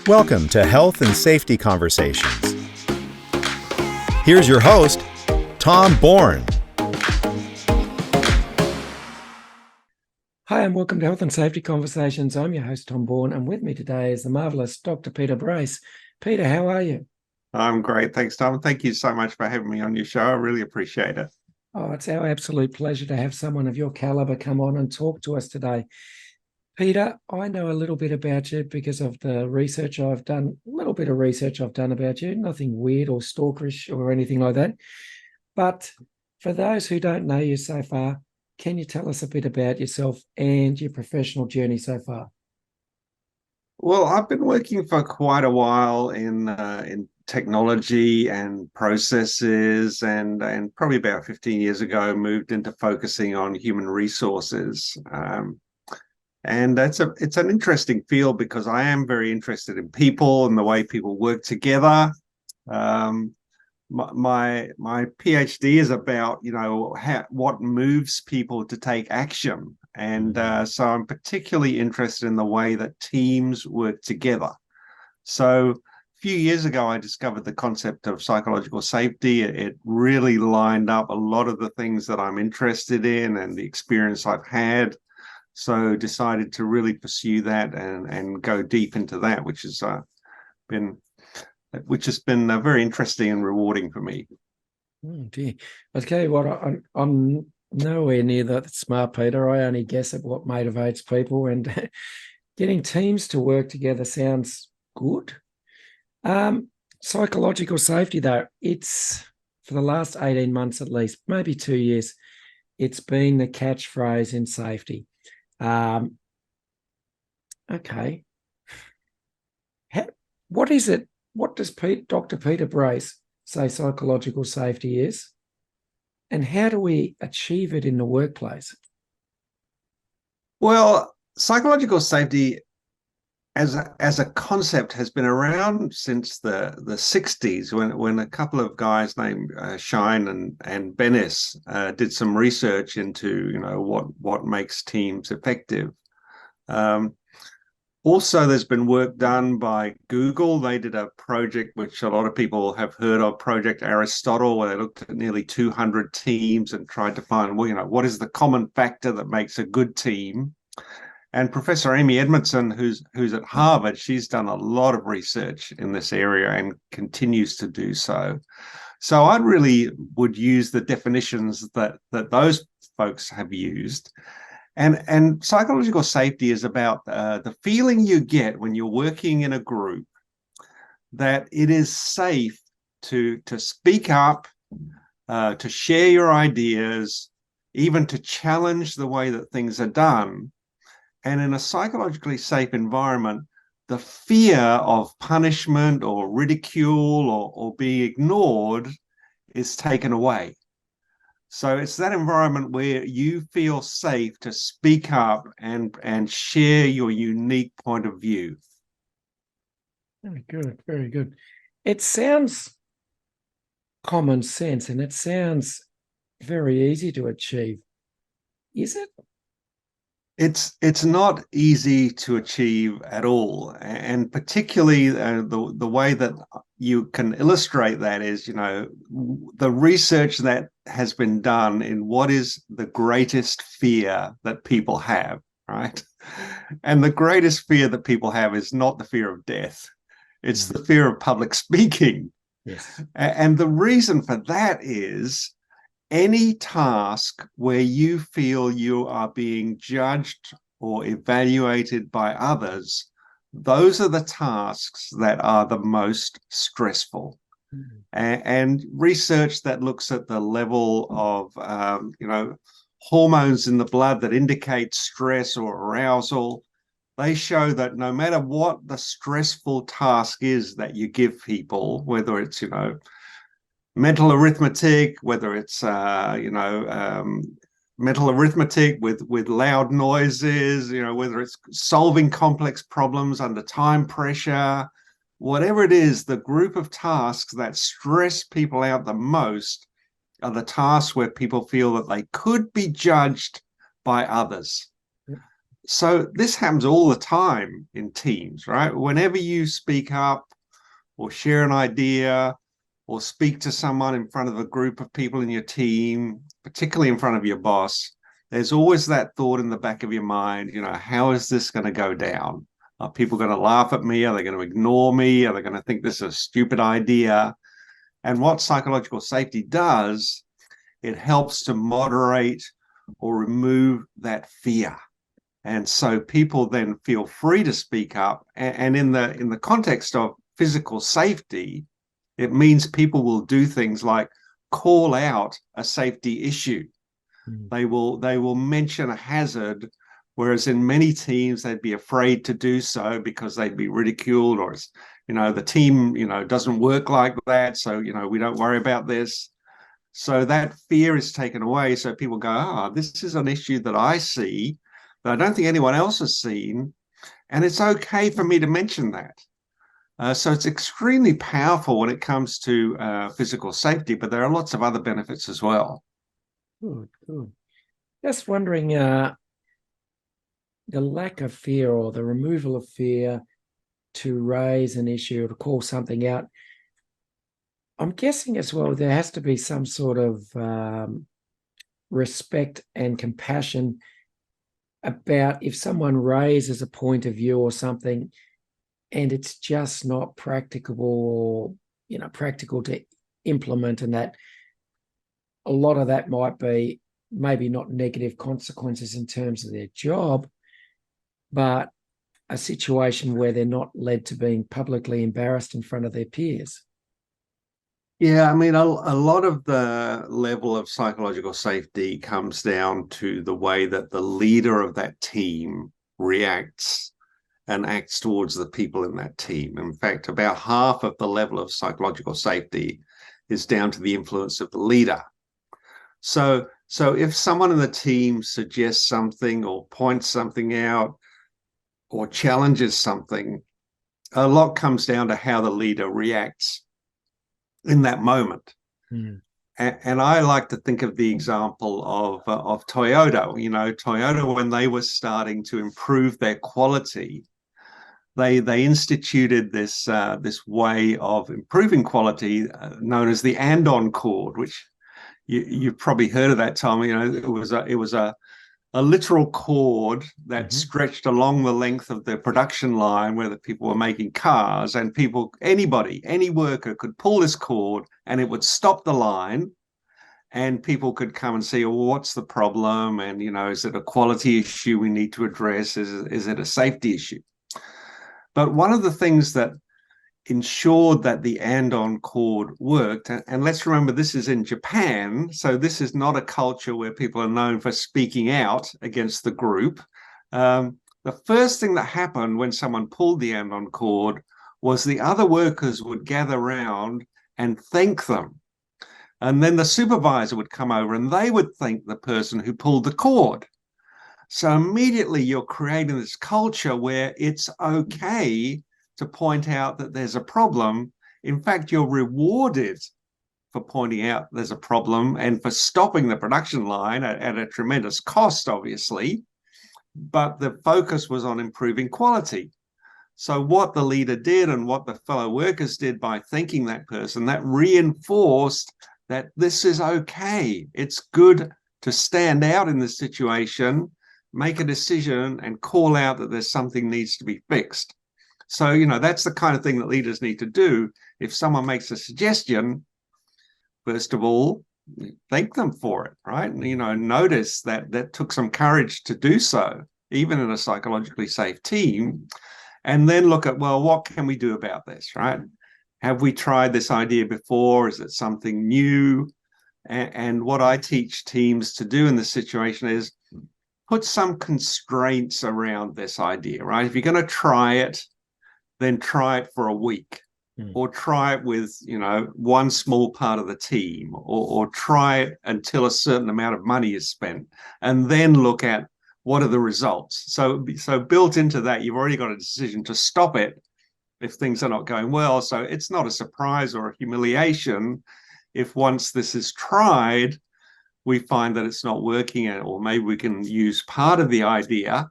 Welcome to Health and Safety Conversations. Here's your host, Tom Bourne. Hi, and welcome to Health and Safety Conversations. I'm your host, Tom Bourne, and with me today is the marvellous Dr. Peter Brace. Peter, how are you? I'm great. Thanks, Tom. Thank you so much for having me on your show. I really appreciate it. Oh, it's our absolute pleasure to have someone of your caliber come on and talk to us today. Peter, I know a little bit about you because of the research I've done, a little bit of research I've done about you, nothing weird or stalkerish or anything like that. But for those who don't know you so far, can you tell us a bit about yourself and your professional journey so far? Well, I've been working for quite a while in technology and processes, and probably about 15 years ago, moved into focusing on human resources. And it's an interesting field because I am very interested in people and the way people work together. My PhD is about what moves people to take action, and so I'm particularly interested in the way that teams work together. So a few years ago, I discovered the concept of psychological safety. It really lined up a lot of the things that I'm interested in and the experience I've had. So decided to really pursue that and go deep into that, which has been very interesting and rewarding for me. Oh dear. Okay, I'm nowhere near that smart, Peter. I only guess at what motivates people, and getting teams to work together sounds good. Psychological safety, though, it's for the last 18 months at least, maybe 2 years, it's been the catchphrase in safety. Okay. What is it? What does Dr. Peter Brace say psychological safety is? And how do we achieve it in the workplace? Well, psychological safety as a concept has been around since the 60s when a couple of guys named Shine and Bennis did some research into what makes teams effective. Also, there's been work done by Google. They did a project which a lot of people have heard of, Project Aristotle, where they looked at nearly 200 teams and tried to find, what is the common factor that makes a good team. And Professor Amy Edmondson, who's at Harvard, she's done a lot of research in this area and continues to do so. So I really would use the definitions that those folks have used. And psychological safety is about the feeling you get when you're working in a group that it is safe to speak up, to share your ideas, even to challenge the way that things are done. And in a psychologically safe environment, the fear of punishment or ridicule or being ignored is taken away. So it's that environment where you feel safe to speak up and share your unique point of view. Very good, very good. It sounds common sense and it sounds very easy to achieve. Is it? It's not easy to achieve at all, and particularly the way that you can illustrate that is, the research that has been done in what is the greatest fear that people have, right? And the greatest fear that people have is not the fear of death. It's the fear of public speaking. Yes. And the reason for that is any task where you feel you are being judged or evaluated by others, those are the tasks that are the most stressful. Mm-hmm. And research that looks at the level of, hormones in the blood that indicate stress or arousal, they show that no matter what the stressful task is that you give people, whether it's, mental arithmetic, whether it's mental arithmetic with loud noises, whether it's solving complex problems under time pressure, whatever it is, the group of tasks that stress people out the most are the tasks where people feel that they could be judged by others. So this happens all the time in teams, right? Whenever you speak up or share an idea or speak to someone in front of a group of people in your team, particularly in front of your boss, there's always that thought in the back of your mind, how is this going to go down? Are people going to laugh at me? Are they going to ignore me? Are they going to think this is a stupid idea? And what psychological safety does, it helps to moderate or remove that fear. And so people then feel free to speak up. And in the context of physical safety, it means people will do things like call out a safety issue. They will mention a hazard, whereas in many teams they'd be afraid to do so because they'd be ridiculed, or the team doesn't work like that, so we don't worry about this. So that fear is taken away. So people go, this is an issue that I see that I don't think anyone else has seen, and it's okay for me to mention that. So it's extremely powerful when it comes to physical safety, but there are lots of other benefits as well. Good. Just wondering, the lack of fear or the removal of fear to raise an issue or to call something out, I'm guessing as well there has to be some sort of respect and compassion about if someone raises a point of view or something and it's just not practicable or practical to implement, and that a lot of that might be maybe not negative consequences in terms of their job, but a situation where they're not led to being publicly embarrassed in front of their peers. Yeah, I mean, a lot of the level of psychological safety comes down to the way that the leader of that team reacts and acts towards the people in that team. In fact, about half of the level of psychological safety is down to the influence of the leader. So if someone in the team suggests something or points something out or challenges something, a lot comes down to how the leader reacts in that moment. And I like to think of the example of Toyota. Toyota, when they were starting to improve their quality, they instituted this way of improving quality known as the andon cord, which you've probably heard of that, Tom. It was a literal cord that stretched along the length of the production line where the people were making cars, and any worker could pull this cord and it would stop the line, and people could come and see, well, what's the problem? And, is it a quality issue we need to address? Is it a safety issue? But one of the things that ensured that the andon cord worked, and let's remember this is in Japan, so this is not a culture where people are known for speaking out against the group. The first thing that happened when someone pulled the andon cord was the other workers would gather around and thank them. And then the supervisor would come over and they would thank the person who pulled the cord. So immediately you're creating this culture where it's okay to point out that there's a problem. In fact, you're rewarded for pointing out there's a problem and for stopping the production line at a tremendous cost, obviously. But the focus was on improving quality. So what the leader did and what the fellow workers did by thanking that person, that reinforced that this is okay. It's good to stand out in this situation, make a decision, and call out that there's something needs to be fixed. So, that's the kind of thing that leaders need to do. If someone makes a suggestion, first of all, thank them for it, right? Notice that took some courage to do so, even in a psychologically safe team. And then look at, well, what can we do about this, right? Have we tried this idea before? Is it something new? And what I teach teams to do in this situation is put some constraints around this idea, right? If you're going to try it, then try it for a week, or try it with, one small part of the team, or try it until a certain amount of money is spent, and then look at what are the results. So built into that, you've already got a decision to stop it if things are not going well. So it's not a surprise or a humiliation if once this is tried, we find that it's not working, or maybe we can use part of the idea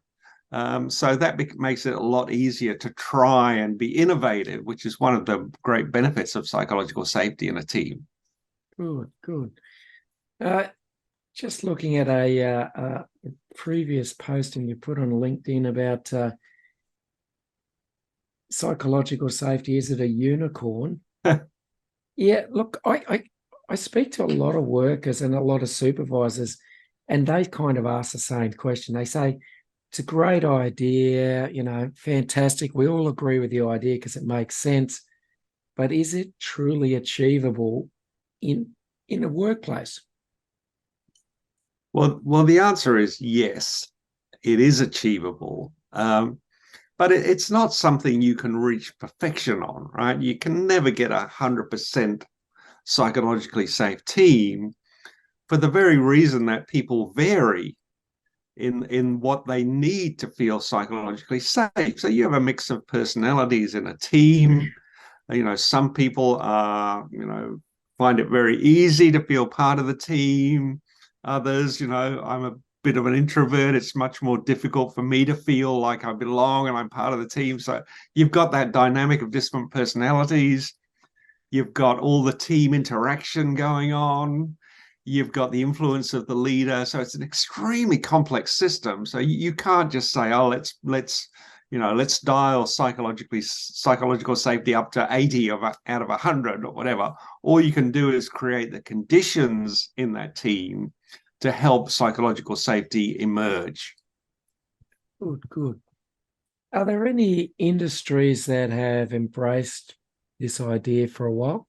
So that makes it a lot easier to try and be innovative, which is one of the great benefits of psychological safety in a team. Good, good. Just looking at a previous posting you put on LinkedIn about psychological safety. Is it a unicorn? Yeah, look, I speak to a lot of workers and a lot of supervisors, and they kind of ask the same question. They say, it's a great idea, fantastic. We all agree with the idea because it makes sense. But is it truly achievable in a workplace? Well, the answer is yes, it is achievable. But it's not something you can reach perfection on, right? You can never get 100% psychologically safe team for the very reason that people vary in what they need to feel psychologically safe. So you have a mix of personalities in a team. Some people are, find it very easy to feel part of the team. Others, I'm a bit of an introvert. It's much more difficult for me to feel like I belong and I'm part of the team. So you've got that dynamic of different personalities. You've got all the team interaction going on. You've got the influence of the leader. So it's an extremely complex system. So you can't just say, oh, let's dial psychological safety up to 80 out of 100 or whatever. All you can do is create the conditions in that team to help psychological safety emerge. Good, good. Are there any industries that have embraced this idea for a while?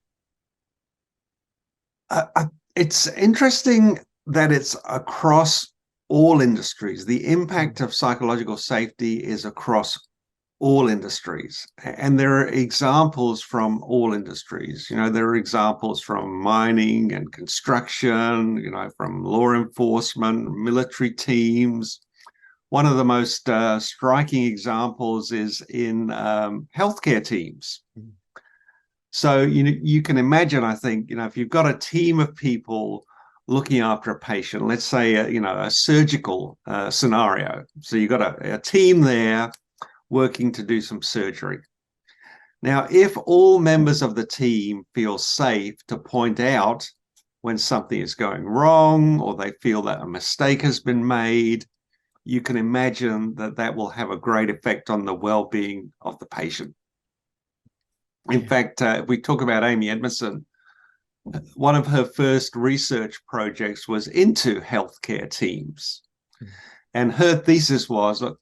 It's interesting that it's across all industries. The impact of psychological safety is across all industries. And there are examples from all industries. There are examples from mining and construction, from law enforcement, military teams. One of the most striking examples is in healthcare teams. So, you can imagine, I think, if you've got a team of people looking after a patient, let's say, a surgical scenario. So you've got a team there working to do some surgery. Now, if all members of the team feel safe to point out when something is going wrong or they feel that a mistake has been made, you can imagine that will have a great effect on the well-being of the patient. In fact, if we talk about Amy Edmondson, one of her first research projects was into healthcare teams. And her thesis was, look,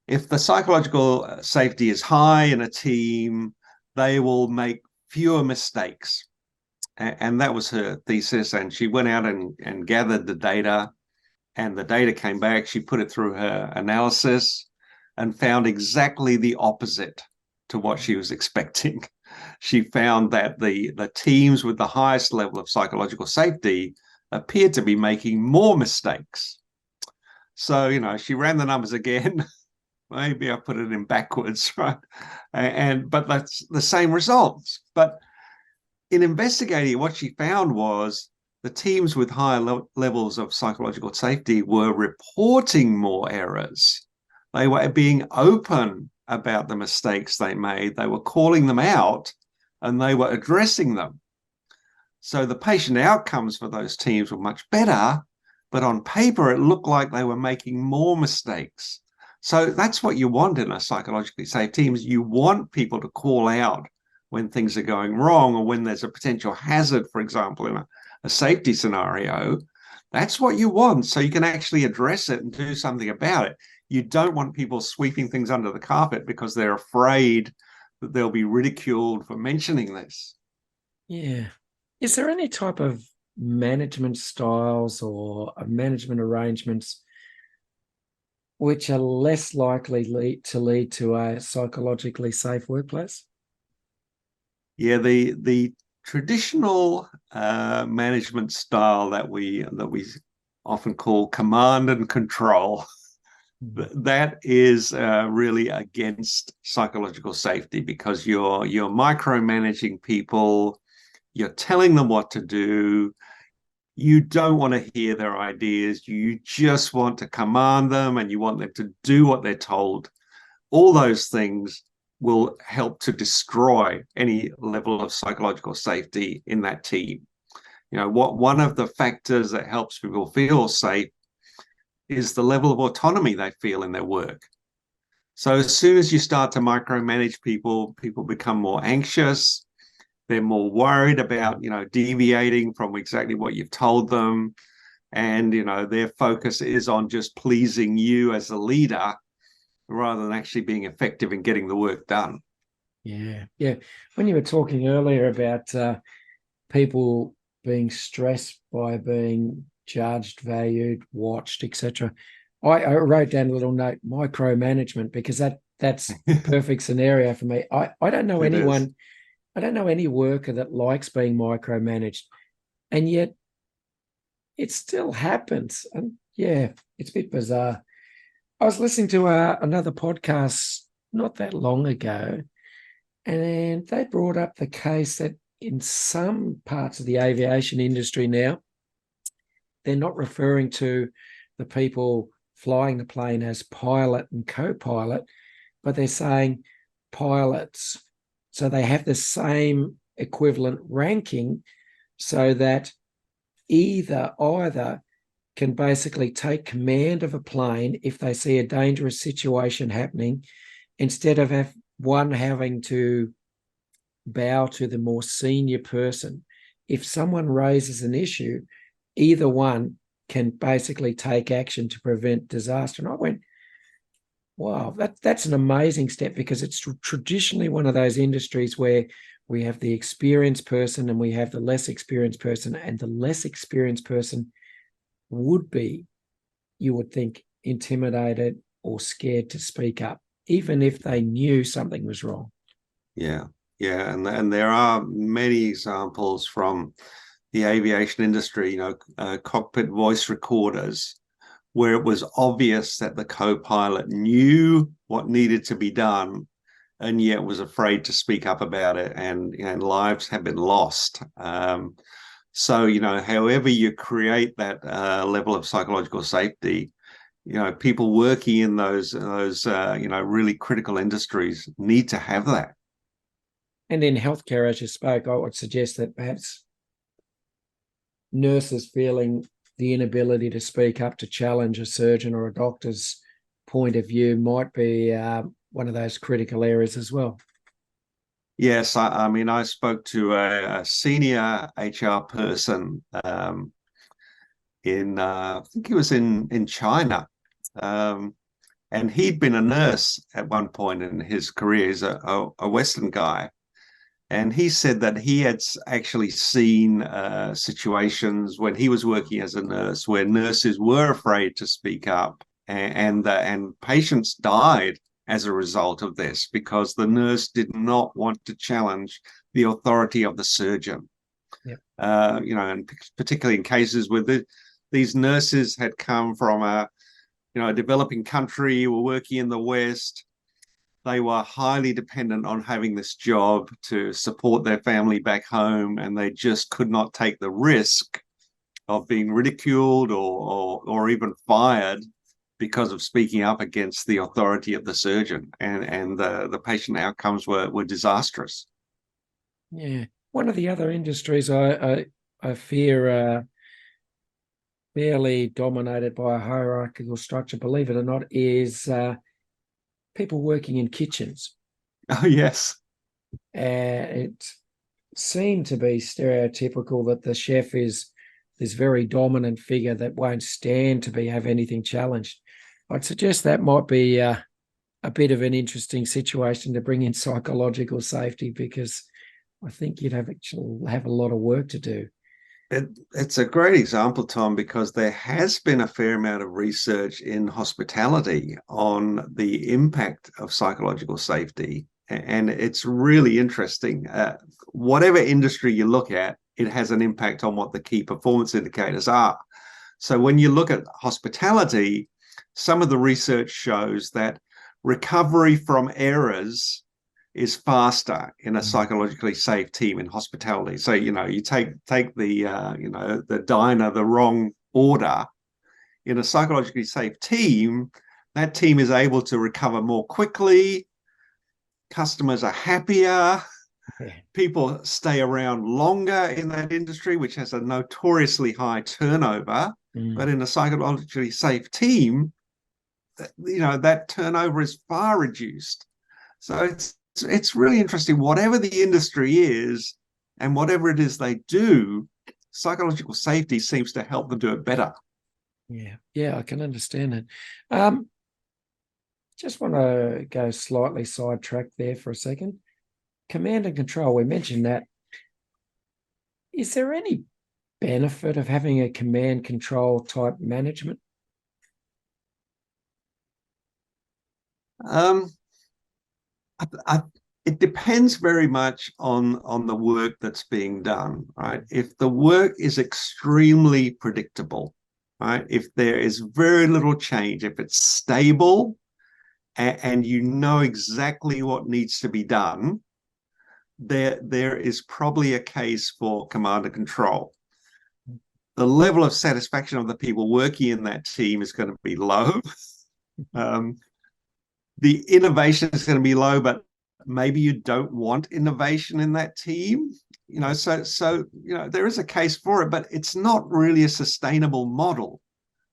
if the psychological safety is high in a team, they will make fewer mistakes. And that was her thesis. And she went out and gathered the data, and the data came back. She put it through her analysis and found exactly the opposite to what she was expecting. She found that the teams with the highest level of psychological safety appeared to be making more mistakes. So, she ran the numbers again. Maybe I put it in backwards, right? But that's the same results. But in investigating, what she found was the teams with higher levels of psychological safety were reporting more errors. They were being open about the mistakes they made. They were calling them out and they were addressing them. So the patient outcomes for those teams were much better, but on paper, it looked like they were making more mistakes. So that's what you want in a psychologically safe team, is you want people to call out when things are going wrong or when there's a potential hazard, for example, in a safety scenario. That's what you want, so you can actually address it and do something about it. You don't want people sweeping things under the carpet because they're afraid that they'll be ridiculed for mentioning this. Yeah. Is there any type of management styles or management arrangements which are less likely to lead to a psychologically safe workplace? Yeah, the traditional management style that we often call command and control, that is really against psychological safety, because you're micromanaging people, you're telling them what to do, You don't want to hear their ideas. You just want to command them and you want them to do what they're told. All those things will help to destroy any level of psychological safety in that team. One of the factors that helps people feel safe is the level of autonomy they feel in their work. So as soon as you start to micromanage people, people become more anxious. They're more worried about, deviating from exactly what you've told them. And, their focus is on just pleasing you as a leader rather than actually being effective in getting the work done. Yeah. When you were talking earlier about people being stressed by being judged, valued, watched, etc., I wrote down a little note, micromanagement, because that's the perfect scenario for me. I don't know anyone, I don't know any worker that likes being micromanaged, and yet it still happens. And yeah, it's a bit bizarre. I was listening to another podcast not that long ago, and they brought up the case that in some parts of the aviation industry now, they're not referring to the people flying the plane as pilot and co-pilot, but they're saying pilots. So they have the same equivalent ranking so that either can basically take command of a plane if they see a dangerous situation happening, instead of one having to bow to the more senior person. If someone raises an issue, either one can basically take action to prevent disaster. And I went, wow, that's an amazing step, because it's traditionally one of those industries where we have the experienced person and we have the less experienced person, and the less experienced person would be, you would think, intimidated or scared to speak up, even if they knew something was wrong. Yeah, and there are many examples from the aviation industry, cockpit voice recorders, where it was obvious that the co-pilot knew what needed to be done and yet was afraid to speak up about it, and lives have been lost. So, however you create that level of psychological safety, people working in those really critical industries need to have that. And in healthcare, as you spoke, I would suggest that perhaps nurses feeling the inability to speak up to challenge a surgeon or a doctor's point of view might be one of those critical areas as well. Yes, I mean, I spoke to a senior HR person I think he was in China, and he'd been a nurse at one point in his career. He's a Western guy. And he said that he had actually seen situations when he was working as a nurse where nurses were afraid to speak up, and patients died as a result of this because the nurse did not want to challenge the authority of the surgeon. Yep. And particularly in cases where these nurses had come from a developing country, were working in the West. They were highly dependent on having this job to support their family back home, and they just could not take the risk of being ridiculed or even fired because of speaking up against the authority of the surgeon, and the patient outcomes were disastrous. Yeah. One of the other industries I fear fairly dominated by a hierarchical structure, believe it or not, is people working in kitchens. Oh, yes. It seemed to be stereotypical that the chef is this very dominant figure that won't stand to have anything challenged. I'd suggest that might be a bit of an interesting situation to bring in psychological safety, because I think you'd have a lot of work to do. It's a great example, Tom, because there has been a fair amount of research in hospitality on the impact of psychological safety. And it's really interesting. Whatever industry you look at, it has an impact on what the key performance indicators are. So when you look at hospitality, some of the research shows that recovery from errors is faster in a psychologically safe team in hospitality. So, you take the, the diner the wrong order. In a psychologically safe team, that team is able to recover more quickly. Customers are happier. Yeah. People stay around longer in that industry, which has a notoriously high turnover. But in a psychologically safe team, that turnover is far reduced. So it's really interesting. Whatever the industry is and whatever it is they do, psychological safety seems to help them do it better. Yeah, I can understand it. Just want to go slightly sidetracked there for a second. Command and control, we mentioned that. Is there any benefit of having a command control type management? It depends very much on the work that's being done, right? If the work is extremely predictable, right? If there is very little change, if it's stable and you know exactly what needs to be done, there is probably a case for command and control. The level of satisfaction of the people working in that team is going to be low. The innovation is going to be low, but maybe you don't want innovation in that team. So there is a case for it, but it's not really a sustainable model.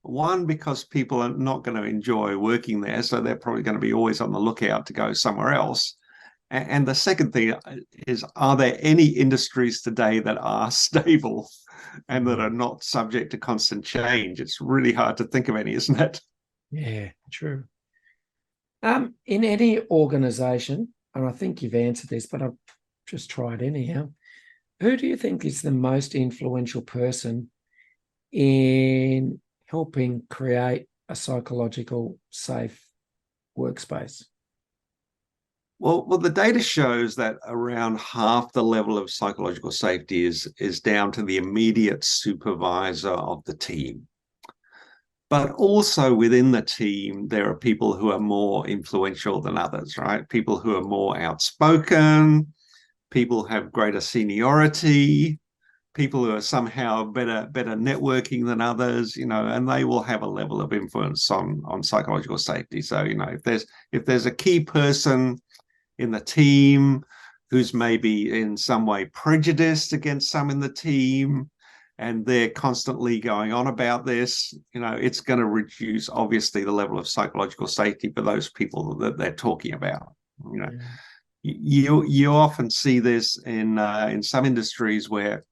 One, because people are not going to enjoy working there, so they're probably going to be always on the lookout to go somewhere else. And the second thing is, are there any industries today that are stable and that are not subject to constant change? It's really hard to think of any, isn't it? Yeah, true. In any organization, and I think you've answered this, but I'll just try it anyhow. Who do you think is the most influential person in helping create a psychological safe workspace? Well, the data shows that around half the level of psychological safety is down to the immediate supervisor of the team. But also within the team, there are people who are more influential than others, right? People who are more outspoken, people who have greater seniority, people who are somehow better networking than others, and they will have a level of influence on psychological safety. So, if there's a key person in the team who's maybe in some way prejudiced against some in the team, and they're constantly going on about this, it's going to reduce, obviously, the level of psychological safety for those people that they're talking about. You often see this in some industries where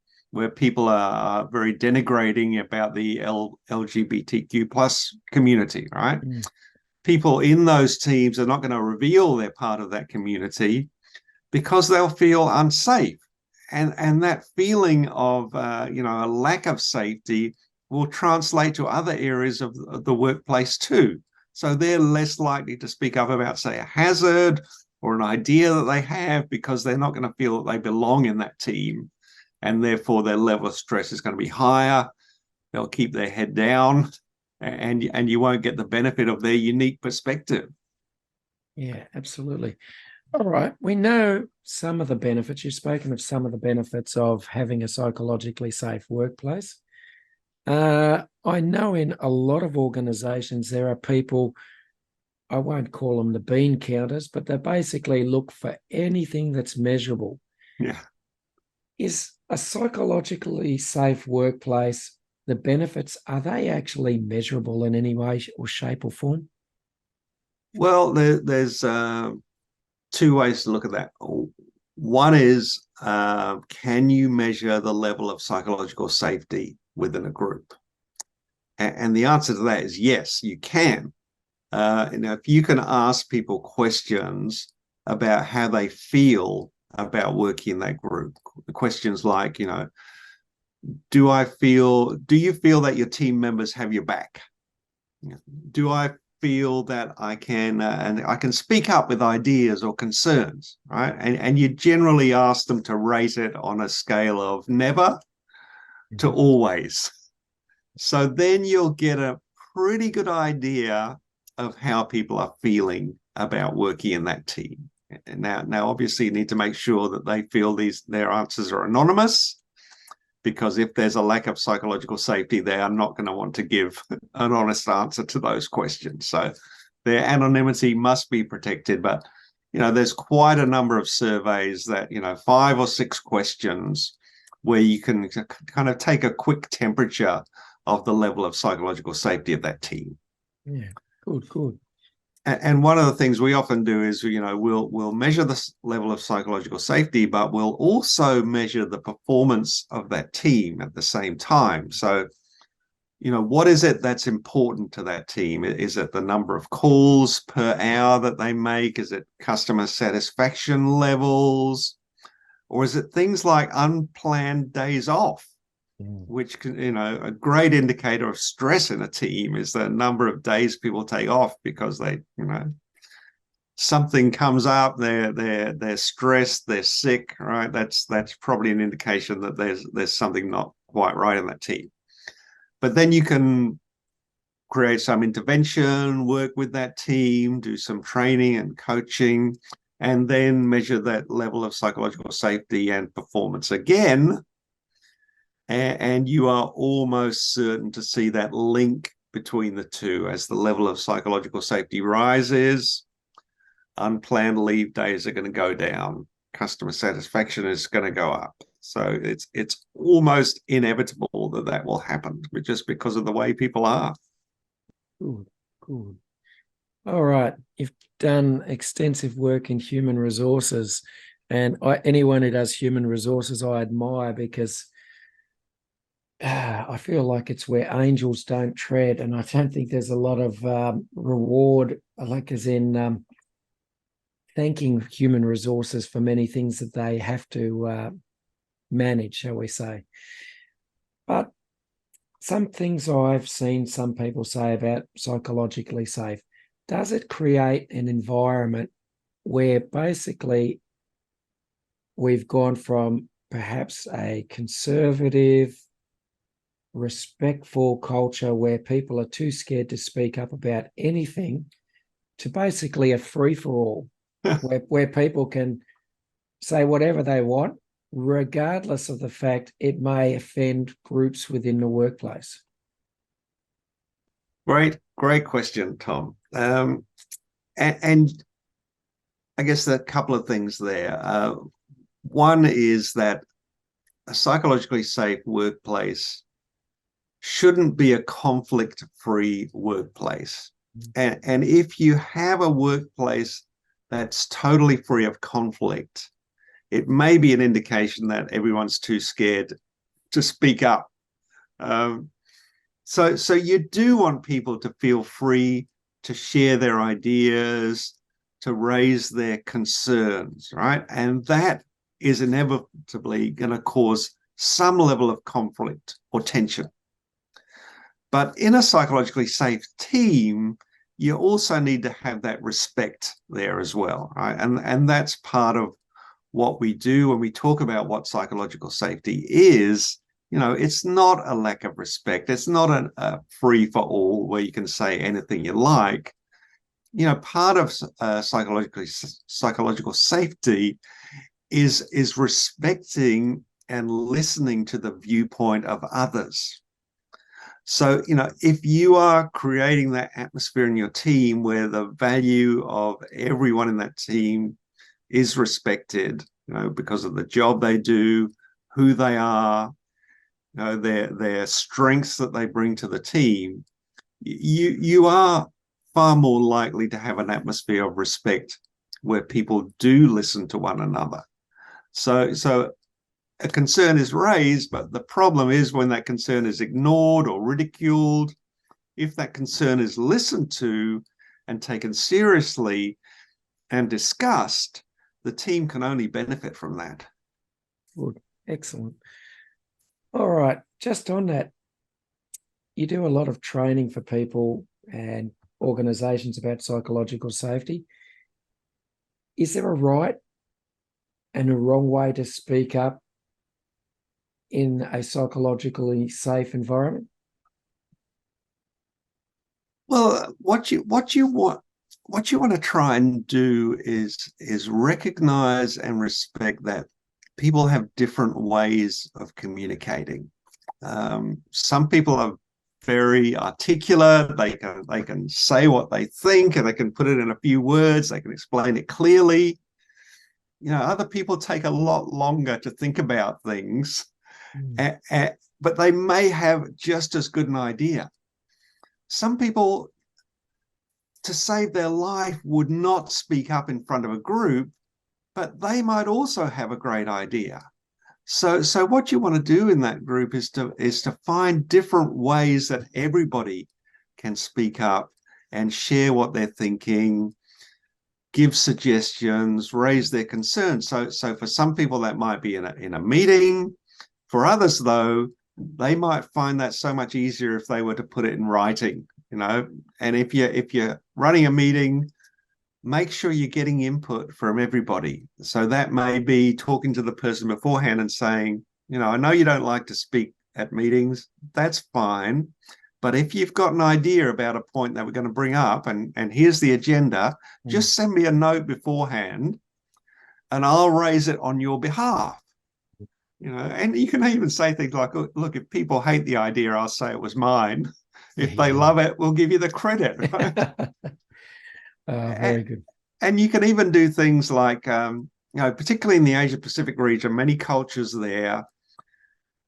people are very denigrating about the LGBTQ plus community, right? People in those teams are not going to reveal they're part of that community because they'll feel unsafe. And that feeling of, a lack of safety will translate to other areas of the workplace too. So they're less likely to speak up about, say, a hazard or an idea that they have because they're not going to feel that they belong in that team. And therefore their level of stress is going to be higher. They'll keep their head down and you won't get the benefit of their unique perspective. Yeah, absolutely. All right. We know some of the benefits. You've spoken of some of the benefits of having a psychologically safe workplace. I know in a lot of organizations, there are people, I won't call them the bean counters, but they basically look for anything that's measurable. Yeah. Is a psychologically safe workplace, the benefits, are they actually measurable in any way or shape or form? Well, there's two ways to look at that. One is, can you measure the level of psychological safety within a group? And the answer to that is yes, you can. If you can ask people questions about how they feel about working in that group, questions like, do you feel that your team members have your back? Do I feel that I can speak up with ideas or concerns, right? And you generally ask them to rate it on a scale of never to always. So then you'll get a pretty good idea of how people are feeling about working in that team. Now, obviously, you need to make sure that they feel their answers are anonymous, because if there's a lack of psychological safety, they are not going to want to give an honest answer to those questions. So their anonymity must be protected. But, there's quite a number of surveys that, 5 or 6 questions where you can kind of take a quick temperature of the level of psychological safety of that team. Yeah, good. And one of the things we often do is, we'll measure the level of psychological safety, but we'll also measure the performance of that team at the same time. So, what is it that's important to that team? Is it the number of calls per hour that they make? Is it customer satisfaction levels? Or is it things like unplanned days off? Which can, a great indicator of stress in a team is the number of days people take off because they, something comes up, they're stressed, they're sick, right? That's probably an indication that there's something not quite right in that team. But then you can create some intervention, work with that team, do some training and coaching, and then measure that level of psychological safety and performance again. And you are almost certain to see that link between the two. As the level of psychological safety rises, unplanned leave days are going to go down. Customer satisfaction is going to go up. So it's almost inevitable that will happen, just because of the way people are. Good. All right. You've done extensive work in human resources, and anyone who does human resources I admire, because I feel like it's where angels don't tread, and I don't think there's a lot of reward, like as in thanking human resources for many things that they have to manage, shall we say. But some things I've seen some people say about psychologically safe, does it create an environment where basically we've gone from perhaps a conservative, respectful culture where people are too scared to speak up about anything to basically a free-for-all where people can say whatever they want, regardless of the fact it may offend groups within the workplace? Great question, Tom. And I guess there are a couple of things there. One is that a psychologically safe workplace shouldn't be a conflict-free workplace. And if you have a workplace that's totally free of conflict, it may be an indication that everyone's too scared to speak up. So you do want people to feel free to share their ideas, to raise their concerns, right? And that is inevitably going to cause some level of conflict or tension. But in a psychologically safe team, you also need to have that respect there as well, right? And that's part of what we do when we talk about what psychological safety is. It's not a lack of respect. It's not a free-for-all where you can say anything you like. Part of psychological safety is respecting and listening to the viewpoint of others. So, if you are creating that atmosphere in your team where the value of everyone in that team is respected, because of the job they do, who they are, their strengths that they bring to the team, you are far more likely to have an atmosphere of respect where people do listen to one another. So a concern is raised, but the problem is when that concern is ignored or ridiculed. If that concern is listened to and taken seriously and discussed, the team can only benefit from that. Good. Excellent. All right. Just on that, you do a lot of training for people and organizations about psychological safety. Is there a right and a wrong way to speak up in a psychologically safe environment? Well, what you want what you want to try and do is recognize and respect that people have different ways of communicating. Some people are very articulate. They can say what they think, and they can put it in a few words. They can explain it clearly. Other people take a lot longer to think about things, but they may have just as good an idea. Some people, to save their life, would not speak up in front of a group, but they might also have a great idea. So what you want to do in that group is to find different ways that everybody can speak up and share what they're thinking, give suggestions, raise their concerns. So for some people that might be in a meeting. For others, though, they might find that so much easier if they were to put it in writing. And if you're running a meeting, make sure you're getting input from everybody. So that may be talking to the person beforehand and saying, I know you don't like to speak at meetings. That's fine. But if you've got an idea about a point that we're going to bring up, and here's the agenda, just send me a note beforehand and I'll raise it on your behalf. And you can even say things like, look, if people hate the idea, I'll say it was mine. If they love it, we'll give you the credit. Right? Very good. And you can even do things like, particularly in the Asia Pacific region, many cultures there,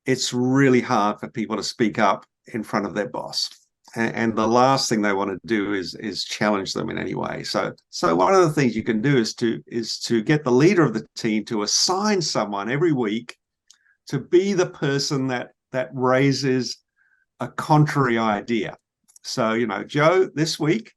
it's really hard for people to speak up in front of their boss. And the last thing they want to do is challenge them in any way. So one of the things you can do is to get the leader of the team to assign someone every week to be the person that raises a contrary idea. So, Joe, this week,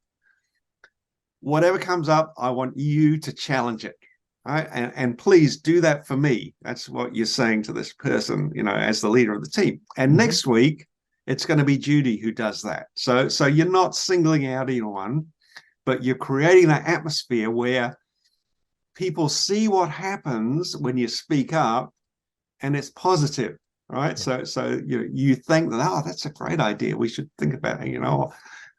whatever comes up, I want you to challenge it. Right? And please do that for me. That's what you're saying to this person, as the leader of the team. And next week, it's going to be Judy who does that. So you're not singling out anyone, but you're creating that atmosphere where people see what happens when you speak up, and it's positive, right? So you think that, that's a great idea. We should think about it.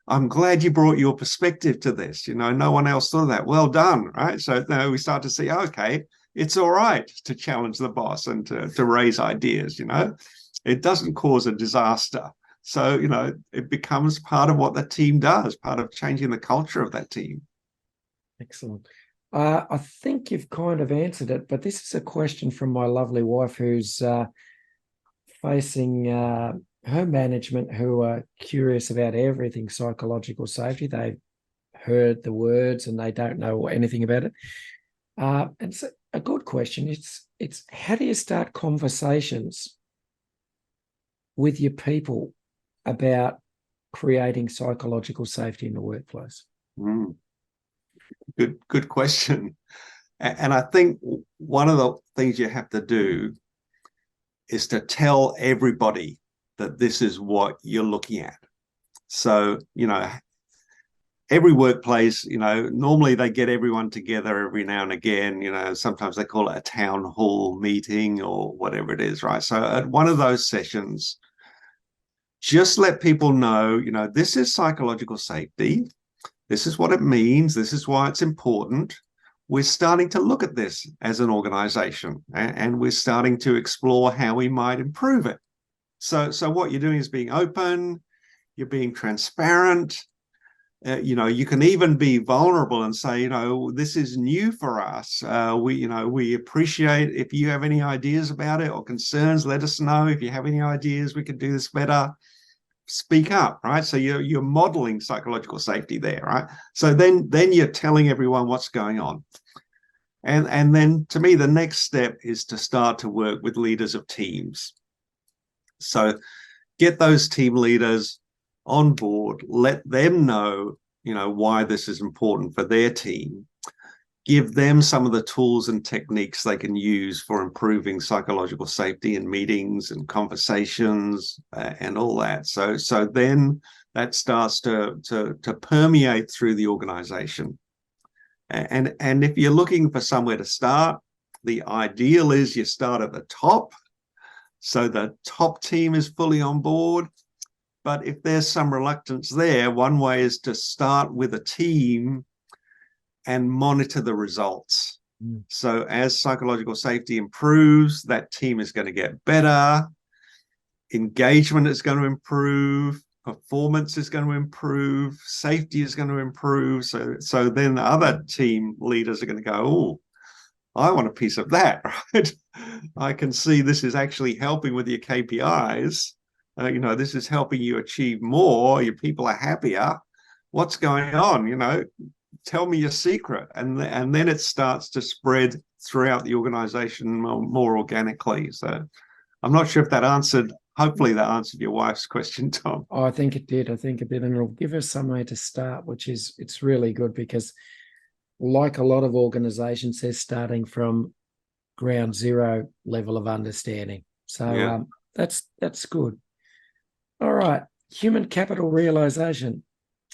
I'm glad you brought your perspective to this. No one else thought of that. Well done, right? So now we start to see, okay, it's all right to challenge the boss and to raise ideas. It doesn't cause a disaster. So it becomes part of what the team does, part of changing the culture of that team. Excellent. I think you've kind of answered it, but this is a question from my lovely wife who's facing her management, who are curious about everything psychological safety. They've heard the words and they don't know anything about it. And it's a good question. It's how do you start conversations with your people about creating psychological safety in the workplace? Good question. And I think one of the things you have to do is to tell everybody that this is what you're looking at. So, every workplace, normally they get everyone together every now and again, sometimes they call it a town hall meeting or whatever it is, right? So at one of those sessions, just let people know, this is psychological safety. This is what it means. This is why it's important. We're starting to look at this as an organization, and we're starting to explore how we might improve it. So what you're doing is being open, you're being transparent. You can even be vulnerable and say, this is new for us. We appreciate if you have any ideas about it or concerns, let us know. If you have any ideas, we could do this better. Speak up, right? So you're modeling psychological safety there, right? So then you're telling everyone what's going on. And then to me, the next step is to start to work with leaders of teams. So get those team leaders on board, let them know, why this is important for their team. Give them some of the tools and techniques they can use for improving psychological safety in meetings and conversations and all that. So then that starts to permeate through the organization. And if you're looking for somewhere to start, the ideal is you start at the top. So the top team is fully on board. But if there's some reluctance there, one way is to start with a team and monitor the results. Mm. So as psychological safety improves, that team is going to get better, engagement is going to improve, performance is going to improve, safety is going to improve. So then the other team leaders are going to go, oh, I want a piece of that, right? I can see this is actually helping with your KPIs. This is helping you achieve more. Your people are happier. What's going on? Tell me your secret. And then it starts to spread throughout the organization more organically. So I'm not sure if that answered, hopefully that answered your wife's question, Tom. Oh, I think it did. And it'll give us somewhere to start, it's really good because like a lot of organizations, they're starting from ground zero level of understanding. So Yeah. That's good. All right. Human Capital Realisation.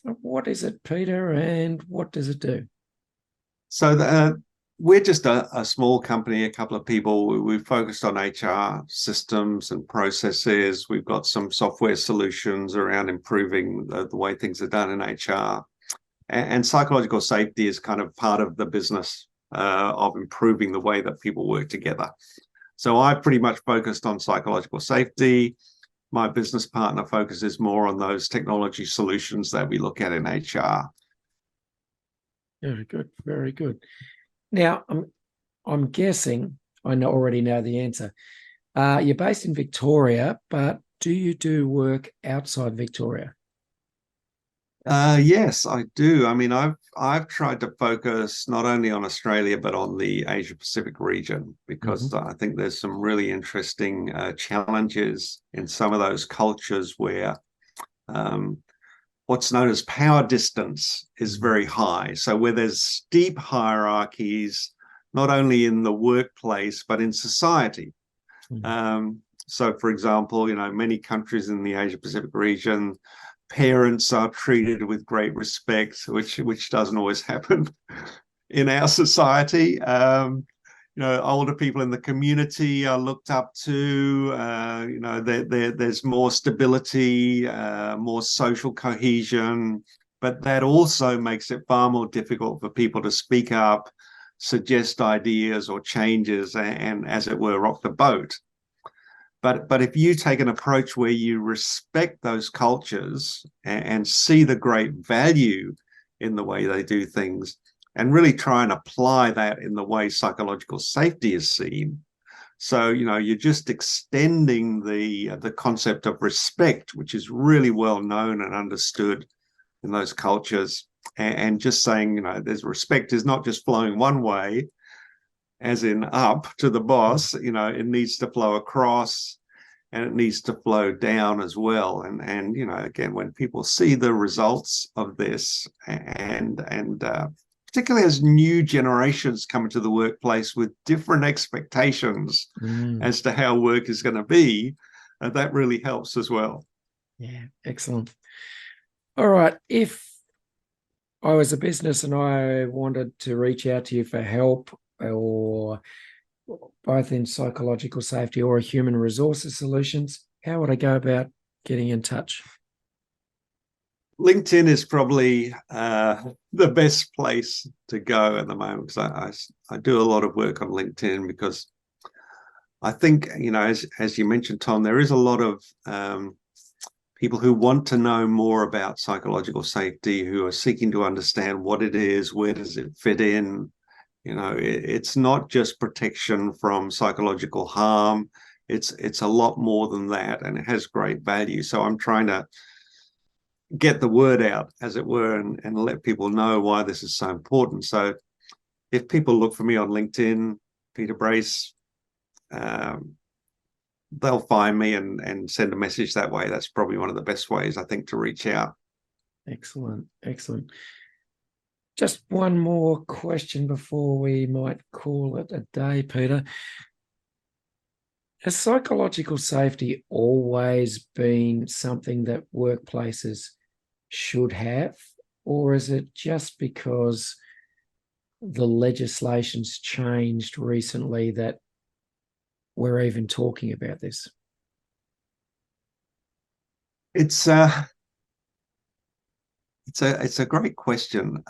What is it, Peter, and what does it do? So we're just a small company, a couple of people. We've focused on HR systems and processes. We've got some software solutions around improving the way things are done in HR. And psychological safety is kind of part of the business of improving the way that people work together. So I pretty much focused on psychological safety. My business partner focuses more on those technology solutions that we look at in HR. Very good, very good. Now, I'm guessing I already know the answer. You're based in Victoria, but do you do work outside Victoria? Yes, I do. I mean, I've tried to focus not only on Australia but on the Asia Pacific region because I think there's some really interesting challenges in some of those cultures where what's known as power distance is very high. So where there's steep hierarchies, not only in the workplace but in society. So, for example, many countries in the Asia Pacific region, parents are treated with great respect, which doesn't always happen in our society. Older people in the community are looked up to. There's more stability, more social cohesion, but that also makes it far more difficult for people to speak up, suggest ideas or changes, and as it were, rock the boat. But if you take an approach where you respect those cultures and see the great value in the way they do things and really try and apply that in the way psychological safety is seen. So, you're just extending the concept of respect, which is really well known and understood in those cultures, and just saying, there's respect is not just flowing one way, as in up to the boss, it needs to flow across and it needs to flow down as well. And again, when people see the results of this and particularly as new generations come into the workplace with different expectations as to how work is going to be, that really helps as well. Yeah, excellent. All right. If I was a business and I wanted to reach out to you for help, or both in psychological safety or human resources solutions, how would I go about getting in touch? LinkedIn is probably the best place to go at the moment, because I do a lot of work on LinkedIn, because I think, as you mentioned, Tom, there is a lot of people who want to know more about psychological safety, who are seeking to understand what it is, where does it fit in. It's not just protection from psychological harm. It's a lot more than that, and it has great value. So I'm trying to get the word out, as it were, and let people know why this is so important. So if people look for me on LinkedIn, Peter Brace, they'll find me and send a message that way. That's probably one of the best ways, I think, to reach out. Excellent. Just one more question before we might call it a day, Peter. Has psychological safety always been something that workplaces should have, or is it just because the legislation's changed recently that we're even talking about this? It's a great question.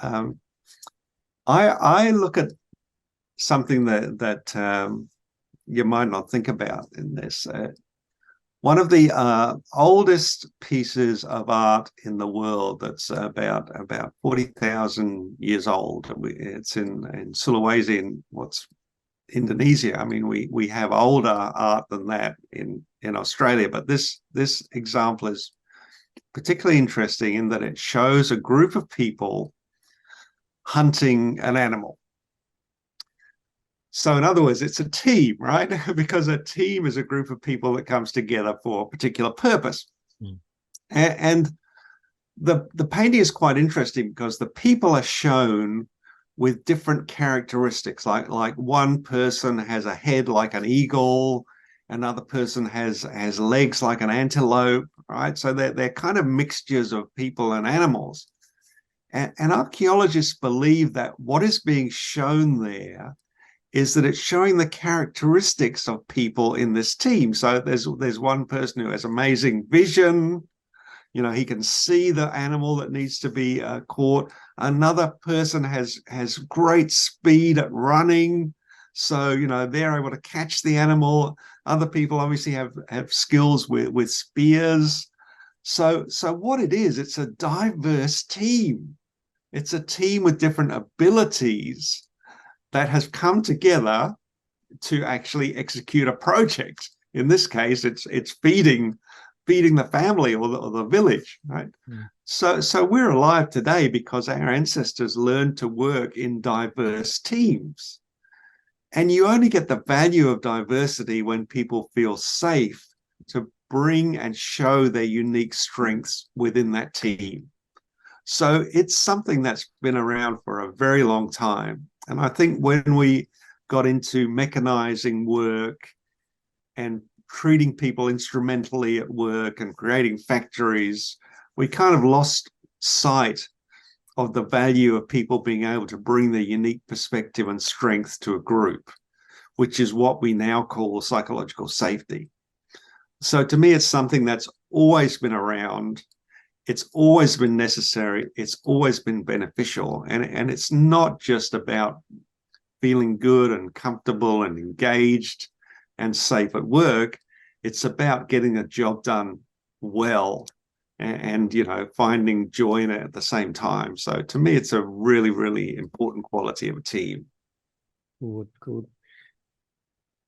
I look at something that you might not think about in this. One of the oldest pieces of art in the world that's about 40,000 years old. It's in Sulawesi, in what's Indonesia. I mean, we have older art than that in Australia, but this example is particularly interesting in that it shows a group of people hunting an animal. So in other words, it's a team, right? Because a team is a group of people that comes together for a particular purpose. And the painting is quite interesting because the people are shown with different characteristics. Like one person has a head like an eagle, another person has legs like an antelope, right? So they're kind of mixtures of people and animals. And archaeologists believe that what is being shown there is that it's showing the characteristics of people in this team. So there's one person who has amazing vision. You know, he can see the animal that needs to be caught. Another person has great speed at running. So, you know, they're able to catch the animal. Other people obviously have skills with spears. So what it is, it's a diverse team. It's a team with different abilities that has come together to actually execute a project. In this case, it's feeding the family or the village, right? So we're alive today because our ancestors learned to work in diverse teams. And you only get the value of diversity when people feel safe to bring and show their unique strengths within that team. So it's something that's been around for a very long time. And I think when we got into mechanizing work and treating people instrumentally at work and creating factories, we kind of lost sight of the value of people being able to bring their unique perspective and strength to a group, which is what we now call psychological safety. So to me, it's something that's always been around. It's always been necessary. It's always been beneficial. And it's not just about feeling good and comfortable and engaged and safe at work. It's about getting a job done well and you know, finding joy in it at the same time. So to me, it's a really, really important quality of a team. Good.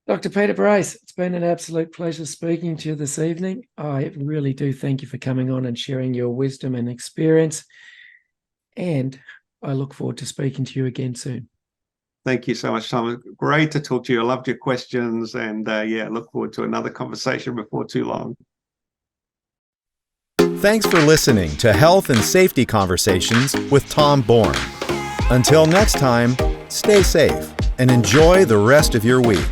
Dr. Peter Brace, it's been an absolute pleasure speaking to you this evening. I really do thank you for coming on and sharing your wisdom and experience. And I look forward to speaking to you again soon. Thank you so much, Tom. Great to talk to you. I loved your questions and look forward to another conversation before too long. Thanks for listening to Health and Safety Conversations with Tom Bourne. Until next time, stay safe and enjoy the rest of your week.